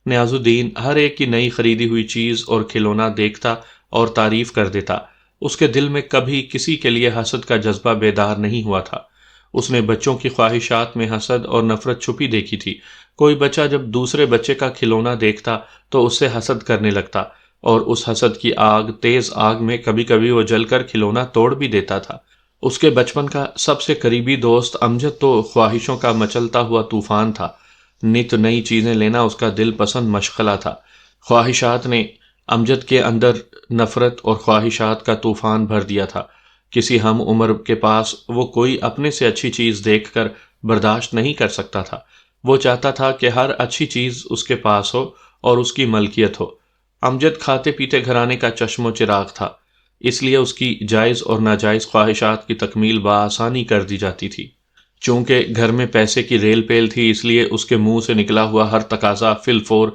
نیاز الدین ہر ایک کی نئی خریدی ہوئی چیز اور کھلونا دیکھتا اور تعریف کر دیتا۔ اس کے دل میں کبھی کسی کے لیے حسد کا جذبہ بیدار نہیں ہوا تھا۔ اس نے بچوں کی خواہشات میں حسد اور نفرت چھپی دیکھی تھی۔ کوئی بچہ جب دوسرے بچے کا کھلونا دیکھتا تو اس سے حسد کرنے لگتا، اور اس حسد کی آگ، تیز آگ میں کبھی کبھی وہ جل کر کھلونا توڑ بھی دیتا تھا۔ اس کے بچپن کا سب سے قریبی دوست امجد تو خواہشوں کا مچلتا ہوا طوفان تھا۔ نت نئی چیزیں لینا اس کا دل پسند مشغلہ تھا۔ خواہشات نے امجد کے اندر نفرت اور خواہشات کا طوفان بھر دیا تھا۔ کسی ہم عمر کے پاس وہ کوئی اپنے سے اچھی چیز دیکھ کر برداشت نہیں کر سکتا تھا۔ وہ چاہتا تھا کہ ہر اچھی چیز اس کے پاس ہو اور اس کی ملکیت ہو۔ امجد کھاتے پیتے گھرانے کا چشم و چراغ تھا، اس لیے اس کی جائز اور ناجائز خواہشات کی تکمیل بآسانی کر دی جاتی تھی۔ چونکہ گھر میں پیسے کی ریل پیل تھی، اس لیے اس کے منہ سے نکلا ہوا ہر تقاضا فی الفور